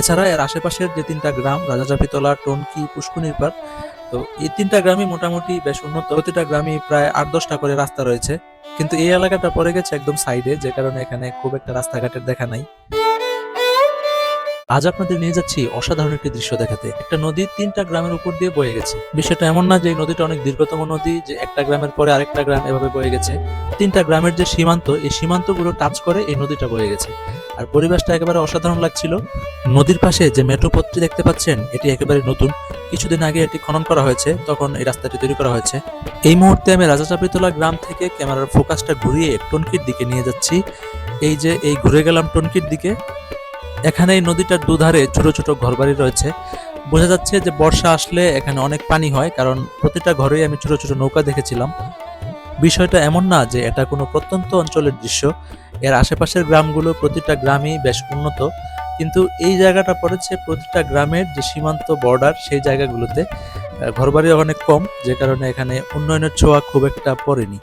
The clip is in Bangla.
এছাড়া এর আশেপাশের যে তিনটা গ্রাম রাজাচাপিতলা, টনকি, পুষ্কুনির পাড়, তো এই তিনটা গ্রামই মোটামুটি বেশ উন্নত। প্রতিটা গ্রামই প্রায় ৮-১০টা করে রাস্তা রয়েছে, কিন্তু এই এলাকাটা পড়ে গেছে একদম সাইডে, যে কারণে এখানে খুব একটা রাস্তাঘাটের দেখা নাই। আজ আপনাদের নিয়ে যাচ্ছি অসাধারণ একটি দৃশ্য দেখাতে। একটা নদী তিনটা গ্রামের উপর দিয়ে বয়ে গেছে। বিষয়টা এমন না যে এই নদীটা অনেক দীর্ঘতম নদী, যে একটা গ্রামের পরে আরেকটা গ্রাম এভাবে বয়ে গেছে। তিনটা গ্রামের যে সীমান্ত, এই সীমান্তগুলো টাচ করে এই নদীটা বয়ে গেছে। আর পরিবেশটা একেবারে অসাধারণ লাগছিল। নদীর পাশে যে মেঠো পথটি দেখতে পাচ্ছেন, এটি একেবারে নতুন। কিছুদিন আগে এটি খনন করা হয়েছে, তখন এই রাস্তাটি তৈরি করা হয়েছে। এই মুহূর্তে আমি রাজাচাপিতলা গ্রাম থেকে ক্যামেরার ফোকাসটা ঘুরিয়ে টনকির দিকে নিয়ে যাচ্ছি। এই যে এই ঘুরে গেলাম টনকির দিকে। এখানে এই নদীটার দুধারে ছোট ছোট ঘরবাড়ি রয়েছে। বোঝা যাচ্ছে যে বর্ষা আসলে এখানে অনেক পানি হয়, কারণ প্রতিটা ঘরেই আমি ছোট ছোট নৌকা দেখেছিলাম। বিষয়টা এমন না যে এটা কোনো প্রত্যন্ত অঞ্চলের দৃশ্য। এর আশেপাশের গ্রামগুলো প্রতিটা গ্রামই বেশ উন্নত, কিন্তু এই জায়গাটা পড়েছে প্রতিটা গ্রামের যে সীমান্ত বর্ডার, সেই জায়গাগুলোতে ঘরবাড়ি অনেক কম, যে কারণে এখানে উন্নয়নের ছোঁয়া খুব একটা পড়েনি।